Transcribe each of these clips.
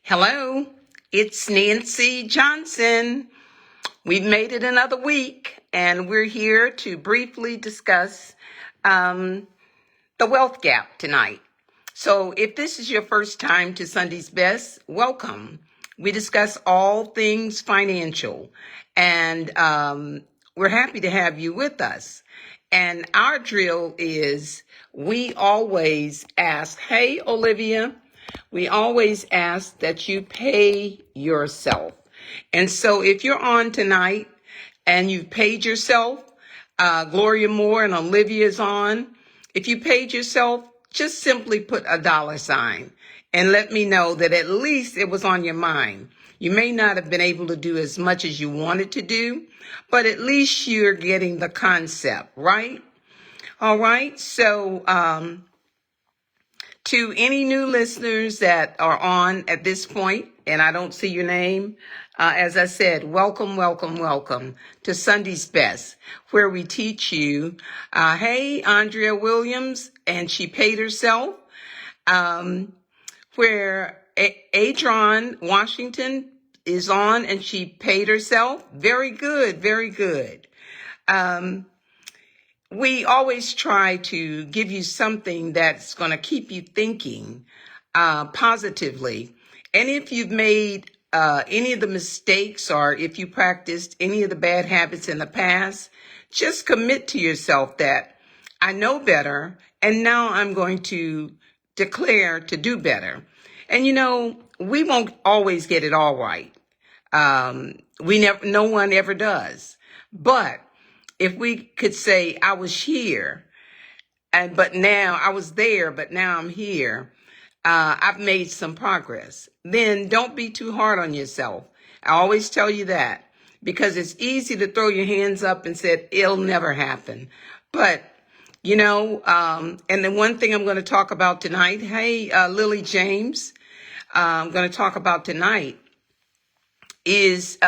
Hello, it's Nancy Johnson. We've made it another week, and we're here to briefly discuss the wealth gap tonight. So, if this is your first time to Sunday's Best, welcome. We discuss all things financial, and we're happy to have you with us. And our drill is we always ask, hey, Olivia, we always ask that you pay yourself. And so if you're on tonight and you've paid yourself, Gloria Moore and Olivia is on. If you paid yourself, just simply put a $sign and let me know that at least it was on your mind. You may not have been able to do as much as you wanted to do, but at least you're getting the concept, right? All right. So, to any new listeners that are on at this point, and I don't see your name, as I said, welcome, welcome, welcome to Sunday's Best, where we teach you, hey, Andrea Williams, and she paid herself, where Adron Washington is on, and she paid herself. Very good, very good. We always try to give you something that's going to keep you thinking positively. And if you've made any of the mistakes or if you practiced any of the bad habits in the past, just commit to yourself that I know better and now I'm going to declare to do better. And we won't always get it all right. No one ever does. But if we could say, I was here, but now I was there, but now I'm here, I've made some progress, then don't be too hard on yourself. I always tell you that because it's easy to throw your hands up and say, it'll never happen. But, and the one thing I'm going to talk about tonight, hey, Lily James, I'm going to talk about tonight is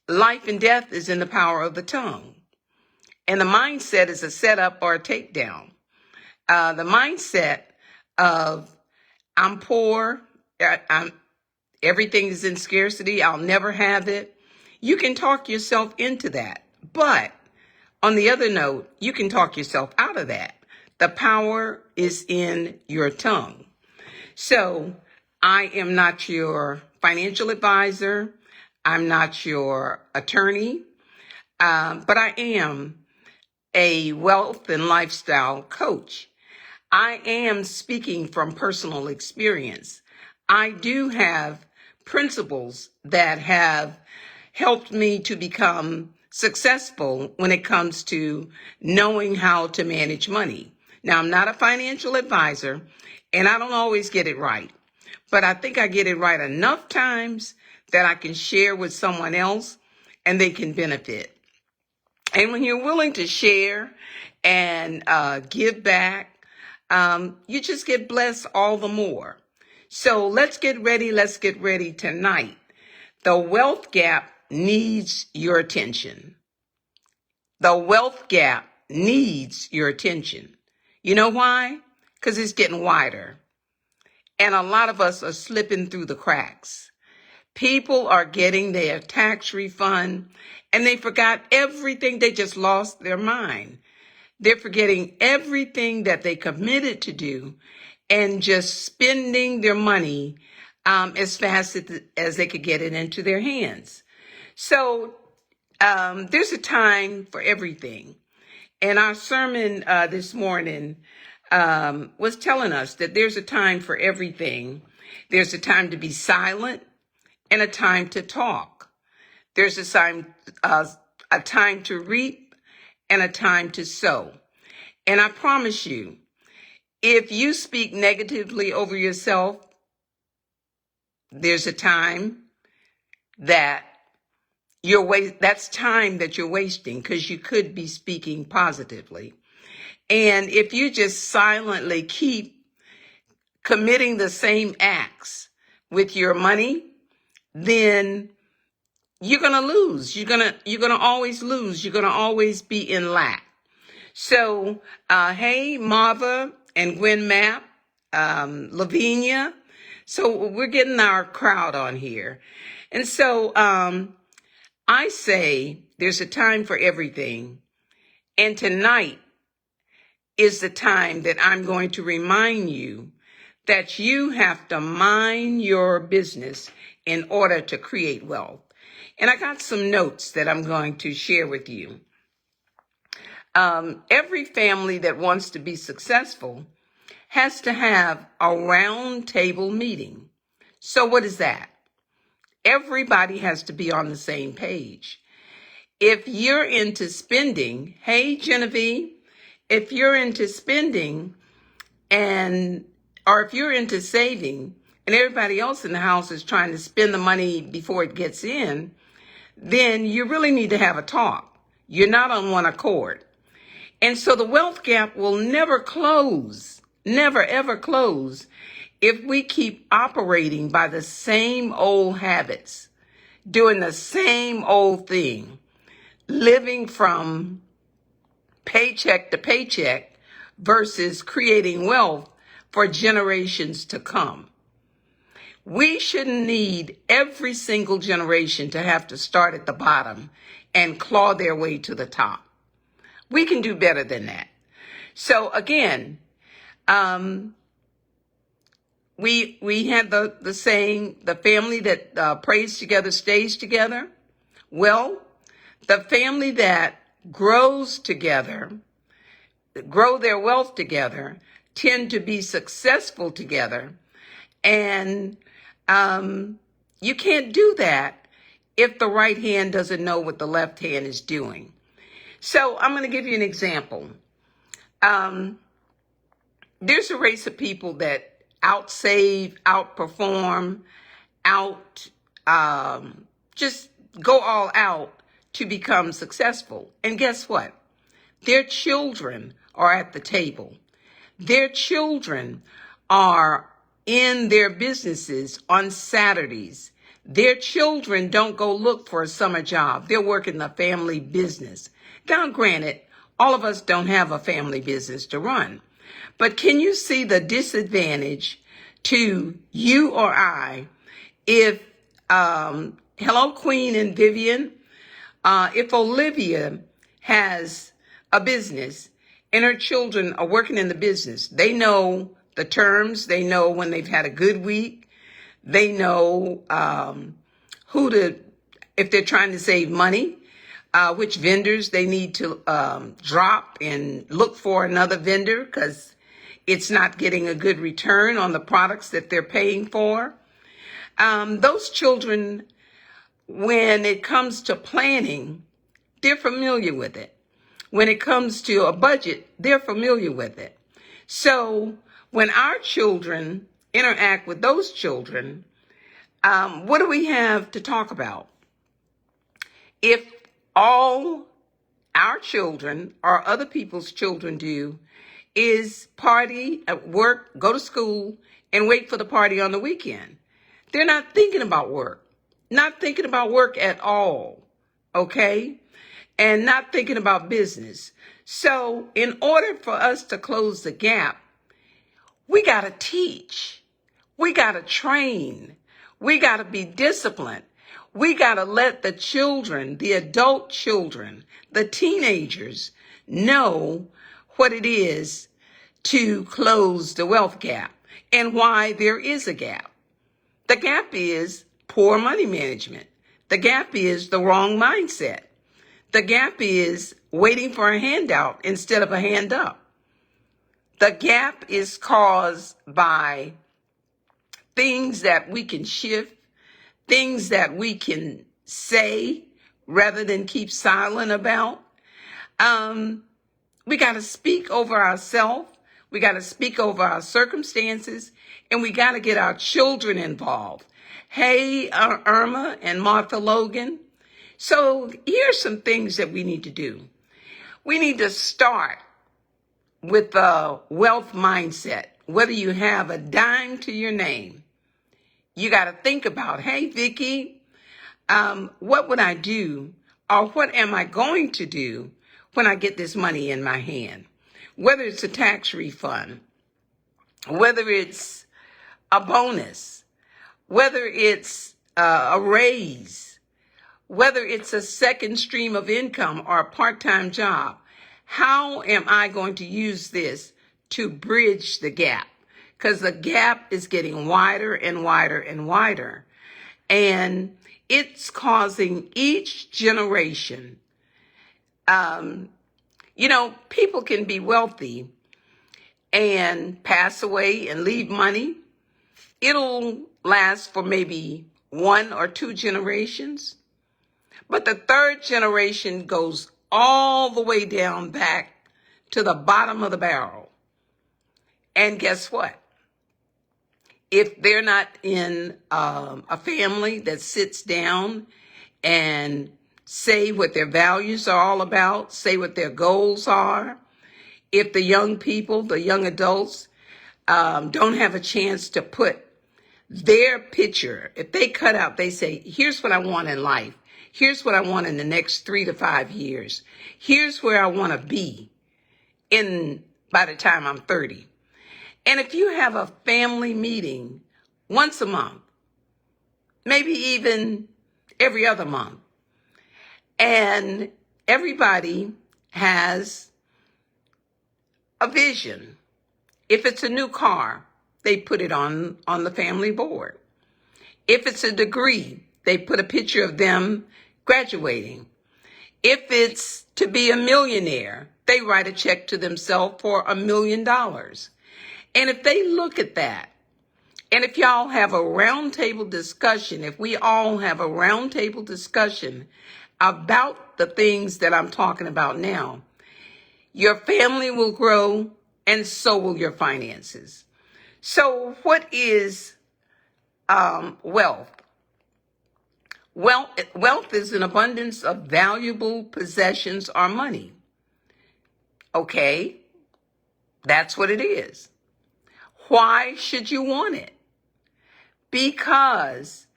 life and death is in the power of the tongue. And the mindset is a setup or a takedown. The mindset of I'm poor, everything is in scarcity, I'll never have it. You can talk yourself into that. But on the other note, you can talk yourself out of that. The power is in your tongue. So I am not your financial advisor. I'm not your attorney, but I am a wealth and lifestyle coach. I am speaking from personal experience. I do have principles that have helped me to become successful when it comes to knowing how to manage money. Now, I'm not a financial advisor, and I don't always get it right, but I think I get it right enough times that I can share with someone else and they can benefit. And when you're willing to share and give back, you just get blessed all the more. So let's get ready tonight. The wealth gap needs your attention. The wealth gap needs your attention. You know why? Because it's getting wider. And a lot of us are slipping through the cracks. People are getting their tax refund and they forgot everything. They just lost their mind. They're forgetting everything that they committed to do and just spending their money as fast as they could get it into their hands. So there's a time for everything. And our sermon this morning was telling us that there's a time for everything. There's a time to be silent and a time to talk. There's a time to reap and a time to sow. And I promise you, if you speak negatively over yourself, there's a time that that's time that you're wasting because you could be speaking positively. And if you just silently keep committing the same acts with your money, then you're going to lose. You're going to always lose. You're going to always be in lack. So, hey, Marva and Gwen Mapp, Lavinia, So we're getting our crowd on here. And so I say there's a time for everything. And tonight is the time that I'm going to remind you that you have to mind your business in order to create wealth. And I got some notes that I'm going to share with you. Every family that wants to be successful has to have a round table meeting. So what is that? Everybody has to be on the same page. If you're into spending, hey Genevieve, if you're into spending or if you're into saving and everybody else in the house is trying to spend the money before it gets in, then you really need to have a talk. You're not on one accord. And so the wealth gap will never close, never ever close if we keep operating by the same old habits, doing the same old thing, living from paycheck to paycheck versus creating wealth for generations to come. We shouldn't need every single generation to have to start at the bottom and claw their way to the top. We can do better than that. So again, we had the saying, the family that prays together stays together. Well, the family that grows together, grow their wealth together, tend to be successful together. And you can't do that if the right hand doesn't know what the left hand is doing. So I'm going to give you an example. There's a race of people that outsave, outperform, just go all out to become successful. And guess what? Their children are at the table. Their children are in their businesses on Saturdays. Their children don't go look for a summer job. They're working the family business. Now, granted, all of us don't have a family business to run. But can you see the disadvantage to you or I if, hello, Queen and Vivian, if Olivia has a business and her children are working in the business, they know the terms, they know when they've had a good week, they know if they're trying to save money, which vendors they need to drop and look for another vendor because it's not getting a good return on the products that they're paying for. Those children, when it comes to planning, they're familiar with it. When it comes to a budget, they're familiar with it. So when our children interact with those children, what do we have to talk about? If all our children or other people's children do is party at work, go to school, and wait for the party on the weekend, they're not thinking about work, not thinking about work at all, okay? And not thinking about business. So in order for us to close the gap, we got to teach. We got to train. We got to be disciplined. We got to let the children, the adult children, the teenagers know what it is to close the wealth gap and why there is a gap. The gap is poor money management. The gap is the wrong mindset. The gap is waiting for a handout instead of a hand up. The gap is caused by things that we can shift, things that we can say rather than keep silent about. We got to speak over ourselves. We got to speak over our circumstances, and we got to get our children involved. Hey, Irma and Martha Logan. So here's some things that we need to do. We need to start with a wealth mindset. Whether you have a dime to your name, you got to think about, hey, Vicki, what would I do or what am I going to do when I get this money in my hand? Whether it's a tax refund, whether it's a bonus, whether it's a raise, whether it's a second stream of income or a part-time job. How am I going to use this to bridge the gap? Because the gap is getting wider and wider and wider. And it's causing each generation, people can be wealthy and pass away and leave money. It'll last for maybe 1 or 2 generations. But the third generation goes all the way down back to the bottom of the barrel. And guess what? If they're not in a family that sits down and say what their values are all about, say what their goals are, if the young people, the young adults, don't have a chance to put their picture, if they cut out, they say, here's what I want in life. Here's what I want in the next 3 to 5 years. Here's where I want to be by the time I'm 30. And if you have a family meeting once a month, maybe even every other month, and everybody has a vision. If it's a new car, they put it on the family board. If it's a degree, they put a picture of them graduating. If it's to be a millionaire, they write a check to themselves for $1 million. And if they look at that, and if y'all have a roundtable discussion, if we all have a roundtable discussion about the things that I'm talking about now, your family will grow and so will your finances. So what is wealth? Wealth is an abundance of valuable possessions or money. Okay, that's what it is. Why should you want it? Because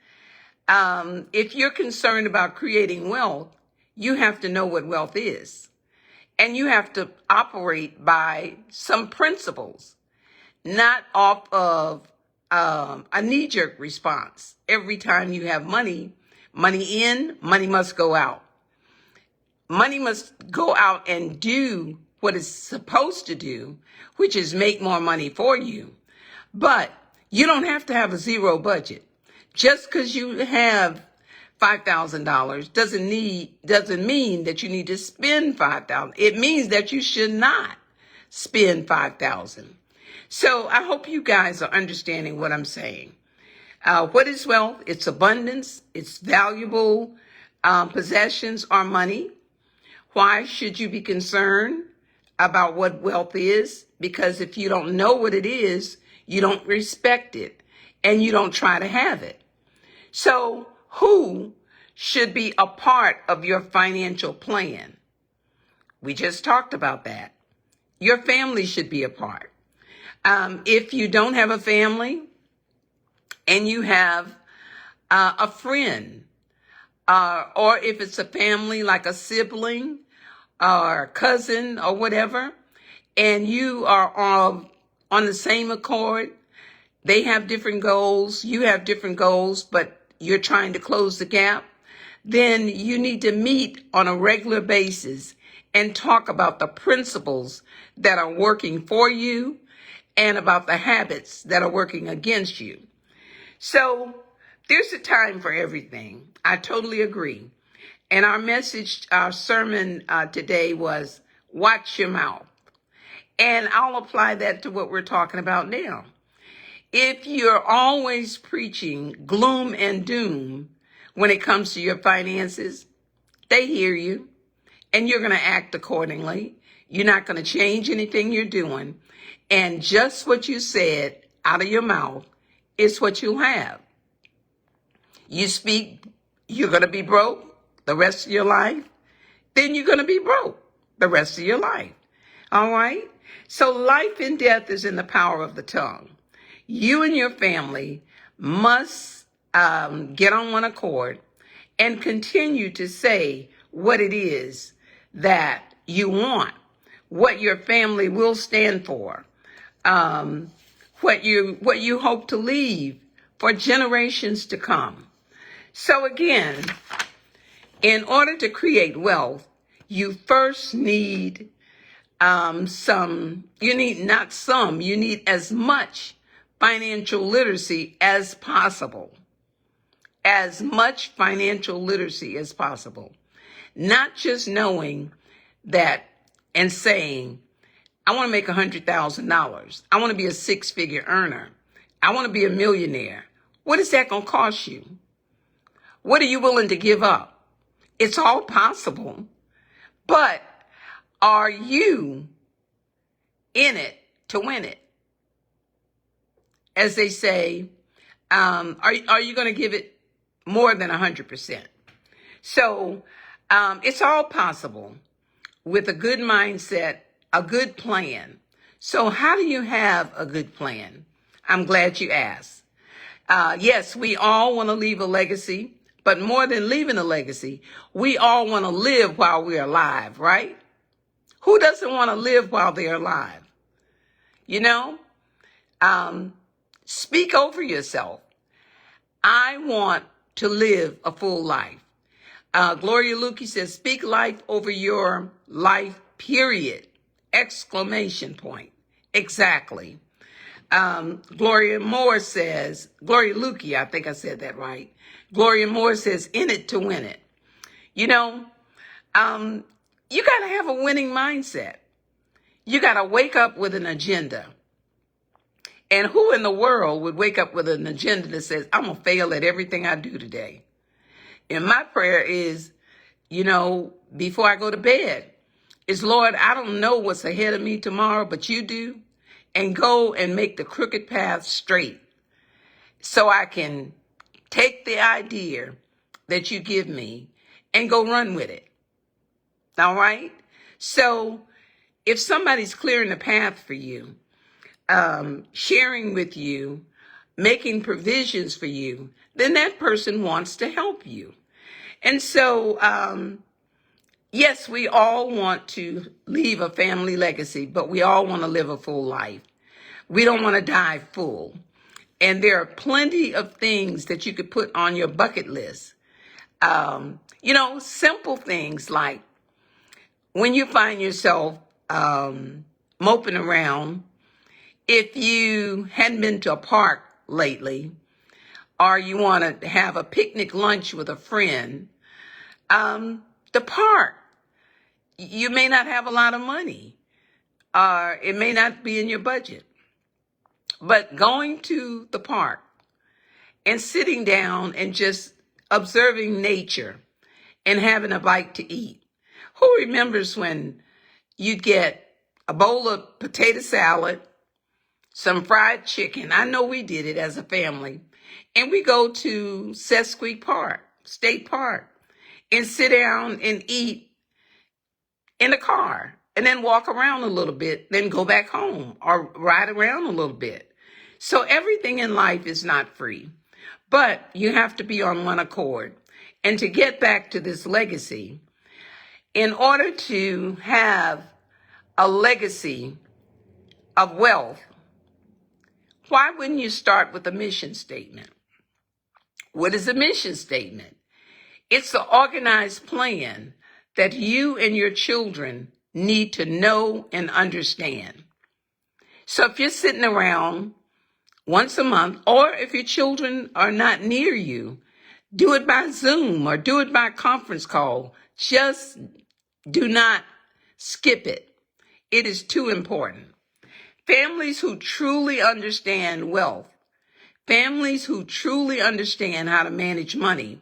if you're concerned about creating wealth, you have to know what wealth is. And you have to operate by some principles, not off of a knee-jerk response. Every time you have money in, money must go out. Money must go out and do what it's supposed to do, which is make more money for you. But you don't have to have a zero budget. Just because you have $5,000 doesn't mean that you need to spend $5,000. It means that you should not spend $5,000. So I hope you guys are understanding what I'm saying. What is wealth? It's abundance. It's valuable possessions or money. Why should you be concerned about what wealth is? Because if you don't know what it is, you don't respect it and you don't try to have it. So who should be a part of your financial plan? We just talked about that. Your family should be a part. If you don't have a family and you have a friend, or if it's a family like a sibling or a cousin or whatever, and you are on the same accord, they have different goals, you have different goals, but you're trying to close the gap, then you need to meet on a regular basis and talk about the principles that are working for you and about the habits that are working against you. So there's a time for everything. I totally agree. And our sermon today was watch your mouth. And I'll apply that to what we're talking about now. If you're always preaching gloom and doom when it comes to your finances, they hear you and you're going to act accordingly. You're not going to change anything you're doing. And just what you said out of your mouth is what you'll have. You speak, you're going to be broke the rest of your life, then you're going to be broke the rest of your life. All right? So life and death is in the power of the tongue. You and your family must get on one accord and continue to say what it is that you want, what your family will stand for, what you hope to leave for generations to come. So again, in order to create wealth, you first need you need as much financial literacy as possible. As much financial literacy as possible. Not just knowing that and saying, I want to make $100,000. I want to be a six-figure earner. I want to be a millionaire. What is that going to cost you? What are you willing to give up? It's all possible. But are you in it to win it? As they say, are you going to give it more than 100%? So it's all possible with a good mindset, a good plan. So how do you have a good plan? I'm glad you asked. Yes, we all want to leave a legacy, but more than leaving a legacy, we all want to live while we're alive, right? Who doesn't want to live while they're alive? You know, speak over yourself. I want to live a full life. Gloria Lukey says, speak life over your life, period. Exclamation point. Exactly. Gloria Lukey, I think I said that right. Gloria Moore says, in it to win it. You know, you got to have a winning mindset. You got to wake up with an agenda. And who in the world would wake up with an agenda that says, I'm going to fail at everything I do today? And my prayer is, before I go to bed, is, Lord, I don't know what's ahead of me tomorrow, but you do. And go and make the crooked path straight so I can take the idea that you give me and go run with it. All right? So if somebody's clearing the path for you, sharing with you, making provisions for you, then that person wants to help you. And so, yes, we all want to leave a family legacy, but we all want to live a full life. We don't want to die full. And there are plenty of things that you could put on your bucket list. Simple things like when you find yourself moping around, if you hadn't been to a park lately, or you want to have a picnic lunch with a friend, the park, you may not have a lot of money, or it may not be in your budget. But going to the park and sitting down and just observing nature and having a bite to eat. Who remembers when you'd get a bowl of potato salad, some fried chicken? I know we did it as a family. And we go to Sesquique Park, State Park, and sit down and eat in the car and then walk around a little bit, then go back home or ride around a little bit. So everything in life is not free, but you have to be on one accord. And to get back to this legacy, in order to have a legacy of wealth, why wouldn't you start with a mission statement? What is a mission statement? It's the organized plan that you and your children need to know and understand. So if you're sitting around once a month, or if your children are not near you, do it by Zoom or do it by conference call. Just do not skip it. It is too important. Families who truly understand wealth, families who truly understand how to manage money,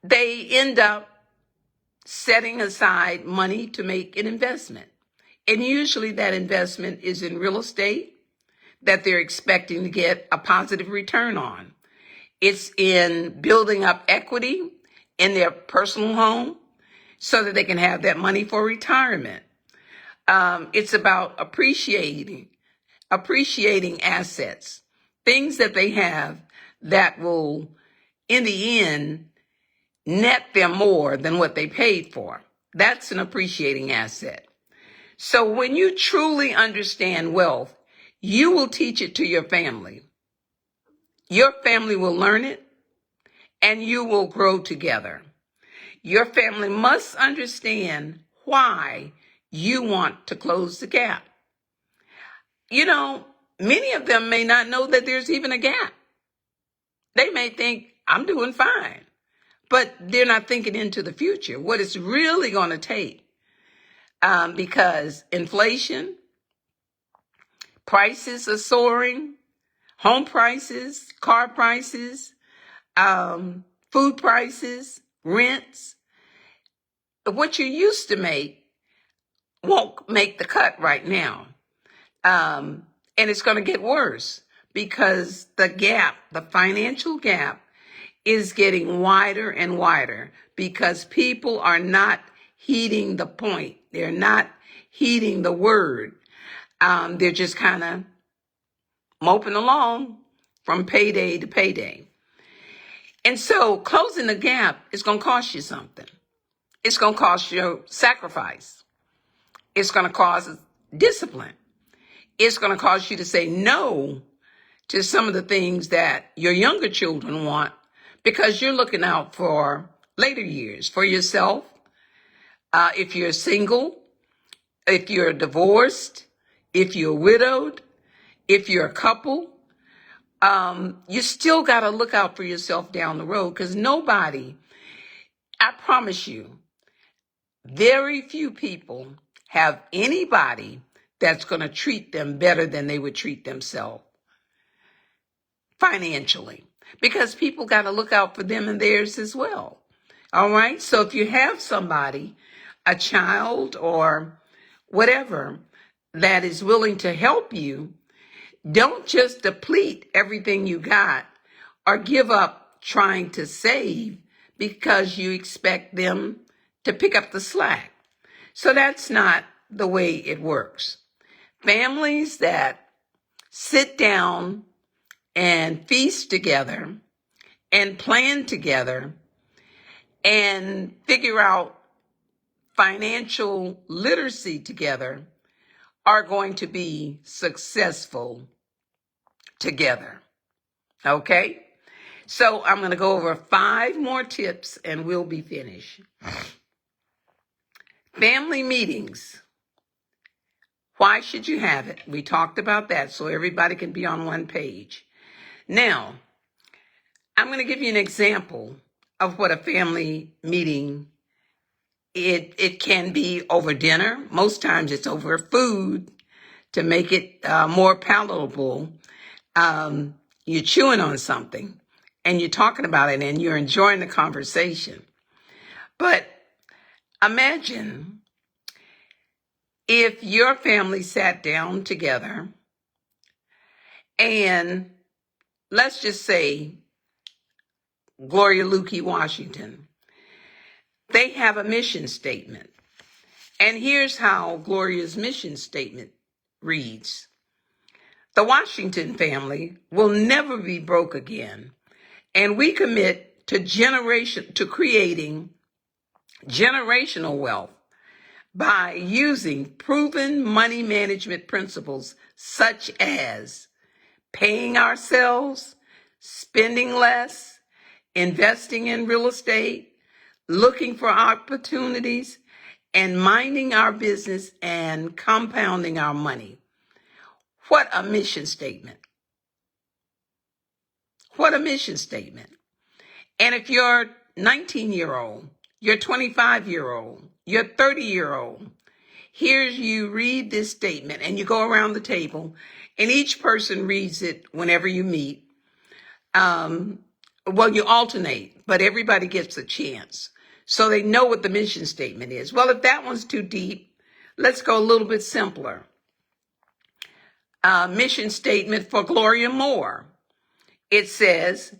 they end up setting aside money to make an investment. And usually that investment is in real estate that they're expecting to get a positive return on. It's in building up equity in their personal home so that they can have that money for retirement. It's about appreciating assets, things that they have that will, in the end, net them more than what they paid for. That's an appreciating asset. So when you truly understand wealth, you will teach it to your family. Your family will learn it, and you will grow together. Your family must understand why you want to close the gap. You know, many of them may not know that there's even a gap. They may think, I'm doing fine, but they're not thinking into the future, what it's really going to take. Because inflation, prices are soaring, home prices, car prices, food prices, rents. What you used to make won't make the cut right now. And it's going to get worse because the gap, the financial gap, is getting wider and wider because people are not heeding the point. They're not heeding the word. They're just kind of moping along from payday to payday. And so closing the gap is going to cost you something. It's going to cost you sacrifice. It's going to cause discipline. It's going to cause you to say no to some of the things that your younger children want because you're looking out for later years, for yourself. If you're single, if you're divorced, if you're widowed, if you're a couple, you still got to look out for yourself down the road because nobody, I promise you, very few people have anybody that's going to treat them better than they would treat themselves financially because people got to look out for them and theirs as well. All right. So if you have somebody, a child or whatever, that is willing to help you, don't just deplete everything you got or give up trying to save because you expect them to pick up the slack. So that's not the way it works. Families that sit down and feast together and plan together and figure out financial literacy together are going to be successful together. Okay? So I'm going to go over 5 more tips and we'll be finished. Family meetings. Why should you have it? We talked about that so everybody can be on one page. Now, I'm going to give you an example of what a family meeting, it can be over dinner. Most times it's over food to make it more palatable. You're chewing on something and you're talking about it and you're enjoying the conversation. But imagine if your family sat down together and let's just say Gloria Lukey Washington, they have a mission statement. And here's how Gloria's mission statement reads. The Washington family will never be broke again, and we commit to creating generational wealth by using proven money management principles such as paying ourselves, spending less, investing in real estate, looking for opportunities, and minding our business and compounding our money. What a mission statement. What a mission statement. And if you're 19-year-old, you're 25-year-old, you're 30-year-old, here's you read this statement and you go around the table and each person reads it whenever you meet. Well, you alternate, but everybody gets a chance. So they know what the mission statement is. Well, if that one's too deep, let's go a little bit simpler. Mission statement for Gloria Moore. It says,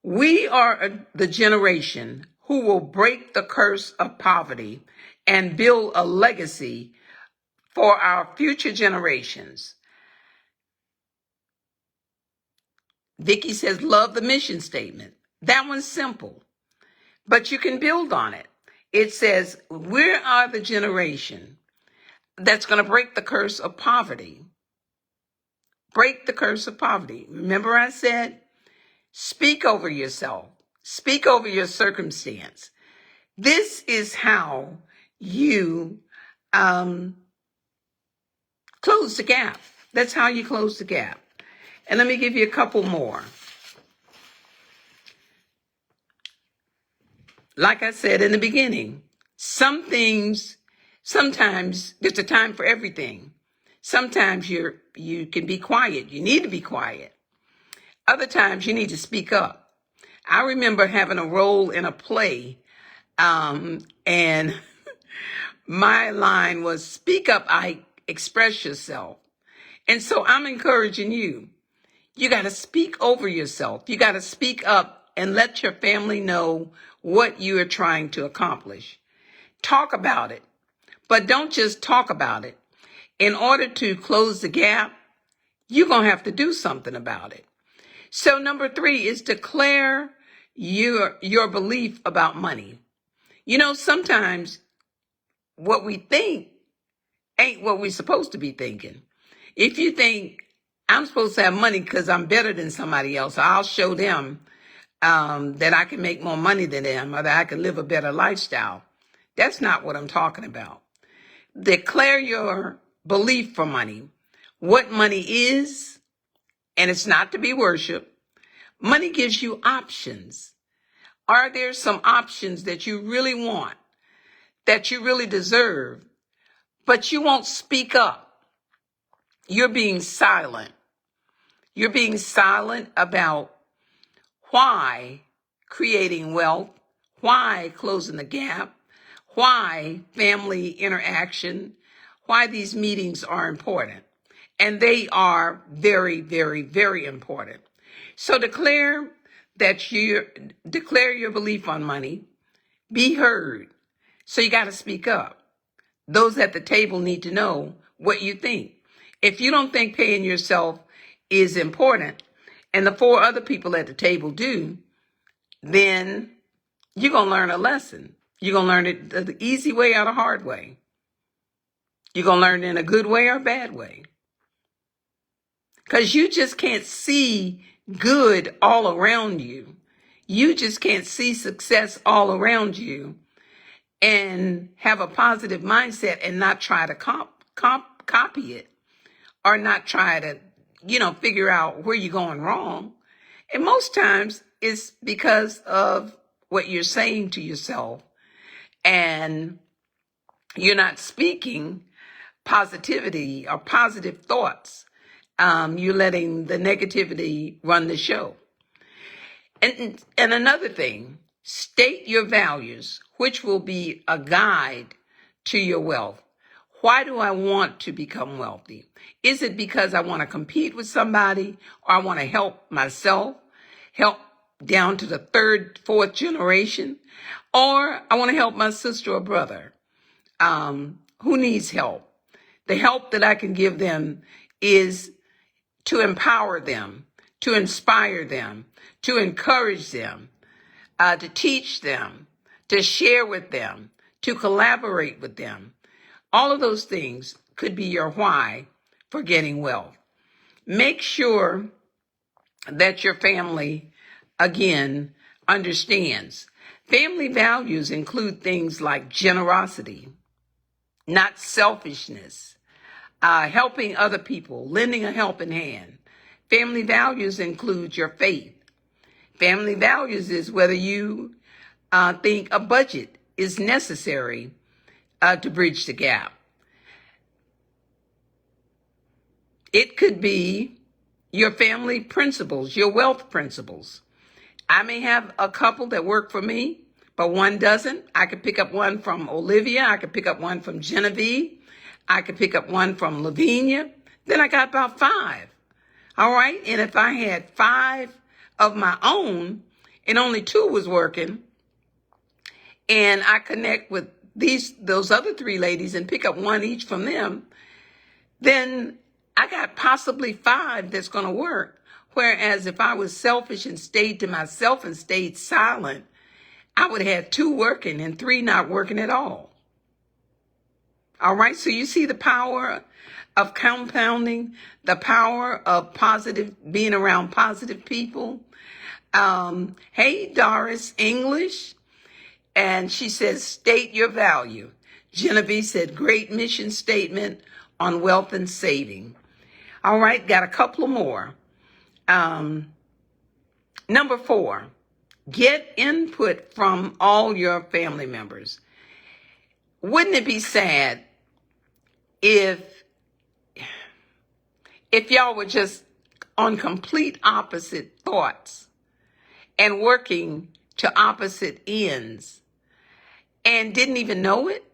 we are the generation who will break the curse of poverty and build a legacy for our future generations. Vicki says, love the mission statement. That one's simple, but you can build on it. It says, we are the generation that's going to break the curse of poverty. Break the curse of poverty. Remember I said, speak over yourself. Speak over your circumstance. This is how you close the gap. That's how you close the gap. And let me give you a couple more. Like I said in the beginning, some things, sometimes there's a time for everything. Sometimes you can be quiet. You need to be quiet. Other times you need to speak up. I remember having a role in a play, and my line was, speak up, I express yourself. And so I'm encouraging you. You got to speak over yourself. You got to speak up and let your family know what you are trying to accomplish. Talk about it, but don't just talk about it. In order to close the gap, you're going to have to do something about it. So number 3 is declare your belief about money. You know, sometimes what we think ain't what we're supposed to be thinking. If you think I'm supposed to have money because I'm better than somebody else, I'll show them that I can make more money than them, or that I can live a better lifestyle. That's not what I'm talking about. Declare your belief for money, what money is, and it's not to be worshiped. Money gives you options. Are there some options that you really want, that you really deserve, but you won't speak up? You're being silent. You're being silent about why creating wealth, why closing the gap, why family interaction, why these meetings are important. And they are very, very, very important. So declare your belief on money. Be heard. So you got to speak up. Those at the table need to know what you think. If you don't think paying yourself is important, and the 4 other people at the table do, then you're going to learn a lesson. You're going to learn it the easy way or the hard way. You're going to learn it in a good way or a bad way. Because you just can't see good all around you. You just can't see success all around you and have a positive mindset and not try to copy it, or not try to, figure out where you're going wrong. And most times it's because of what you're saying to yourself, and you're not speaking positivity or positive thoughts. You're letting the negativity run the show. And another thing, state your values, which will be a guide to your wealth. Why do I want to become wealthy? Is it because I want to compete with somebody, or I want to help myself, help down to the 3rd, 4th generation, or I want to help my sister or brother who needs help? The help that I can give them is to empower them, to inspire them, to encourage them, to teach them, to share with them, to collaborate with them. All of those things could be your why for getting wealth. Make sure that your family, again, understands. Family values include things like generosity, not selfishness, helping other people, lending a helping hand. Family values include your faith. Family values is whether you think a budget is necessary to bridge the gap. It could be your family principles, your wealth principles. I may have a couple that work for me, but one doesn't. I could pick up one from Olivia. I could pick up one from Genevieve. I could pick up one from Lavinia. Then I got about 5. All right. And if I had 5 of my own and only 2 was working, and I connect with those other 3 ladies and pick up 1 each from them, then I got possibly 5 that's going to work. Whereas if I was selfish and stayed to myself and stayed silent, I would have 2 working and 3 not working at all. All right. So you see the power of compounding, the power of being around positive people. Hey, Doris English. And she says, state your value. Genevieve said, great mission statement on wealth and saving. All right, got a couple more. Number 4, get input from all your family members. Wouldn't it be sad if y'all were just on complete opposite thoughts and working to opposite ends and didn't even know it?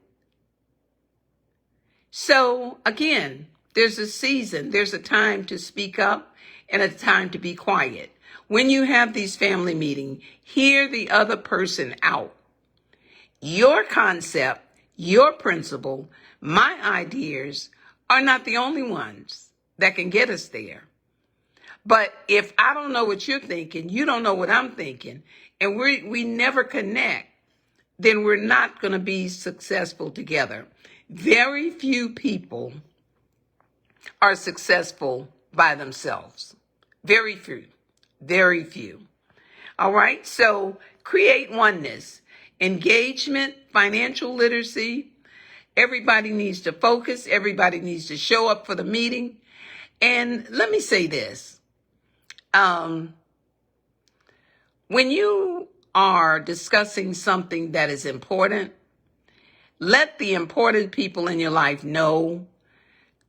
So again, there's a season, there's a time to speak up and a time to be quiet. When you have these family meetings, hear the other person out. Your concept, your principle, my ideas are not the only ones that can get us there. But if I don't know what you're thinking, you don't know what I'm thinking, and we never connect, then we're not going to be successful together. Very few people are successful by themselves. Very few. Very few. All right. So create oneness, engagement, financial literacy. Everybody needs to focus. Everybody needs to show up for the meeting. And let me say this. When you are discussing something that is important, let the important people in your life know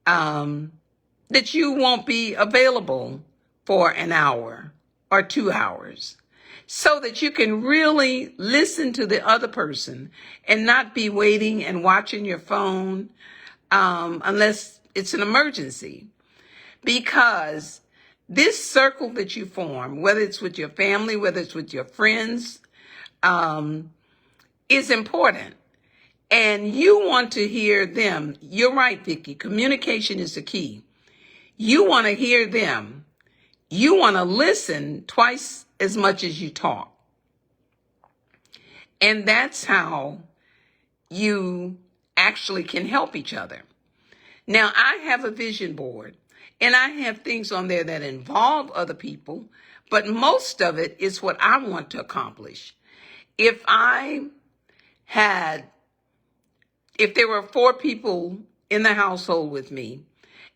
that you won't be available for an hour or 2 hours, so that you can really listen to the other person and not be waiting and watching your phone unless it's an emergency. Because this circle that you form, whether it's with your family, whether it's with your friends, is important. And you want to hear them. You're right, Vicki. Communication is the key. You want to hear them. You want to listen twice as much as you talk. And that's how you actually can help each other. Now, I have a vision board, and I have things on there that involve other people, but most of it is what I want to accomplish. If there were 4 people in the household with me,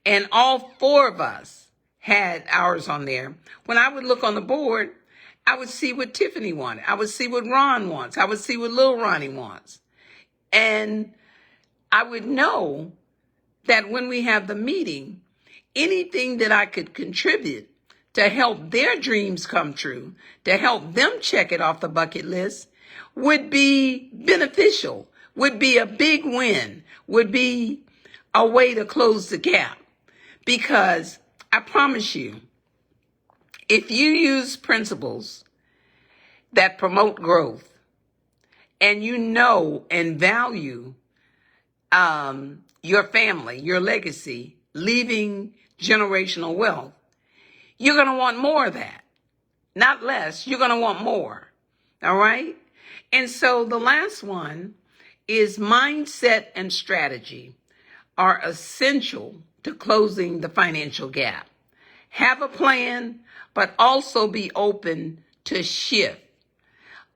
and all 4 of us had ours on there, when I would look on the board, I would see what Tiffany wanted. I would see what Ron wants. I would see what Lil Ronnie wants. And I would know that when we have the meeting, anything that I could contribute to help their dreams come true, to help them check it off the bucket list, would be beneficial, would be a big win, would be a way to close the gap. Because I promise you, if you use principles that promote growth and you know and value your family, your legacy, leaving generational wealth, you're going to want more of that. Not less. You're going to want more. All right? And so the last one is mindset and strategy are essential to closing the financial gap. Have a plan, but also be open to shift.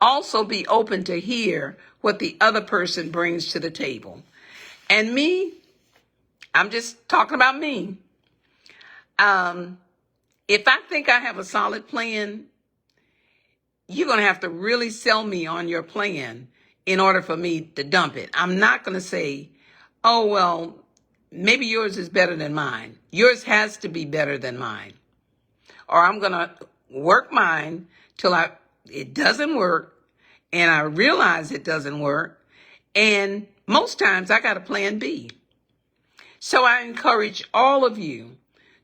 Also be open to hear what the other person brings to the table. And me, I'm just talking about me. If I think I have a solid plan, you're going to have to really sell me on your plan in order for me to dump it. I'm not going to say, oh, well, maybe yours is better than mine. Yours has to be better than mine. Or I'm going to work mine till it doesn't work, and I realize it doesn't work. And most times I got a plan B. So I encourage all of you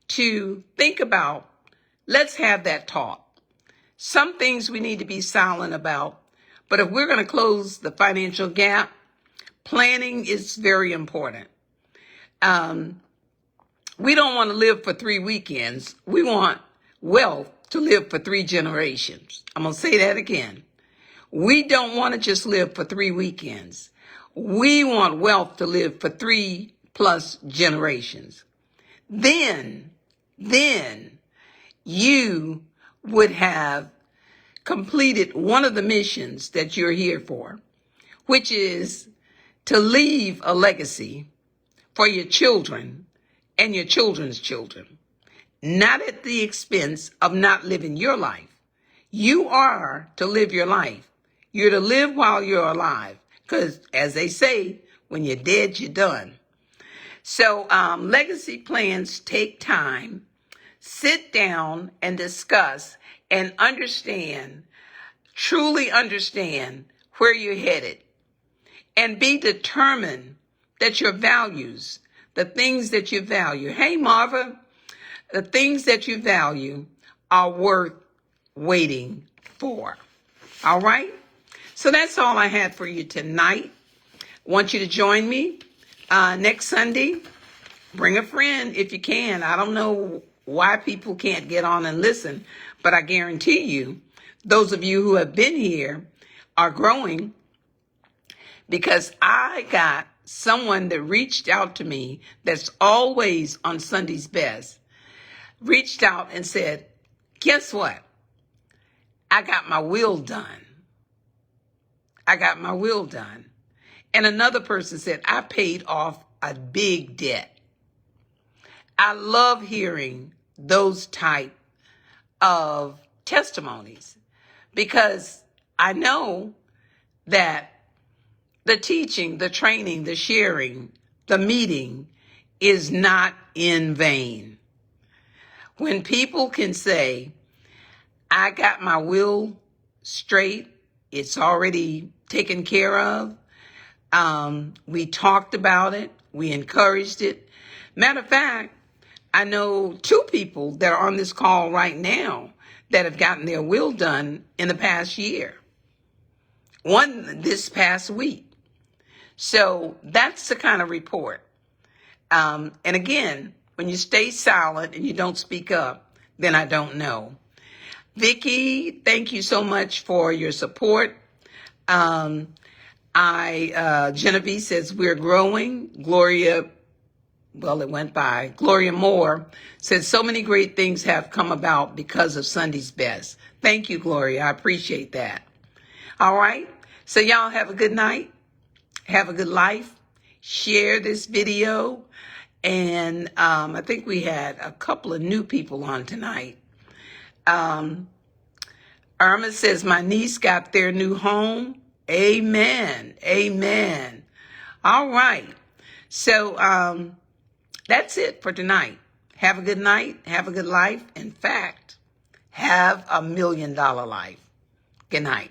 to think about, let's have that talk. Some things we need to be silent about, but if we're going to close the financial gap, planning is very important. We don't want to live for 3 weekends. We want wealth to live for 3 generations. I'm going to say that again. We don't want to just live for 3 weekends. We want wealth to live for 3+ generations. then you would have completed one of the missions that you're here for, which is to leave a legacy for your children and your children's children, not at the expense of not living your life. You are to live your life. You're to live while you're alive, because as they say, when you're dead, you're done. So legacy plans take time. Sit down and discuss and understand, truly understand where you're headed, and be determined that your values, the things that you value, hey Marva, the things that you value are worth waiting for. All right? So that's all I had for you tonight. I want you to join me next Sunday. Bring a friend if you can. I don't know why people can't get on and listen, but I guarantee you, those of you who have been here are growing, because I got someone that reached out to me that's always on Sunday's Best, reached out and said, guess what? I got my will done. I got my will done. And another person said, I paid off a big debt. I love hearing those type of testimonies, because I know that the teaching, the training, the sharing, the meeting is not in vain. When people can say, I got my will straight, it's already taken care of. We talked about it. We encouraged it. Matter of fact, I know 2 people that are on this call right now that have gotten their will done in the past year. One this past week. So that's the kind of report. And again, when you stay silent and you don't speak up, then I don't know. Vicki, thank you so much for your support. Genevieve says we're growing. Gloria Moore says so many great things have come about because of Sunday's Best. Thank you, Gloria. I appreciate that. All right. So y'all have a good night. Have a good life. Share this video. And I think we had a couple of new people on tonight. Irma says, my niece got their new home. Amen. Amen. All right. So that's it for tonight. Have a good night. Have a good life. In fact, have $1 million life. Good night.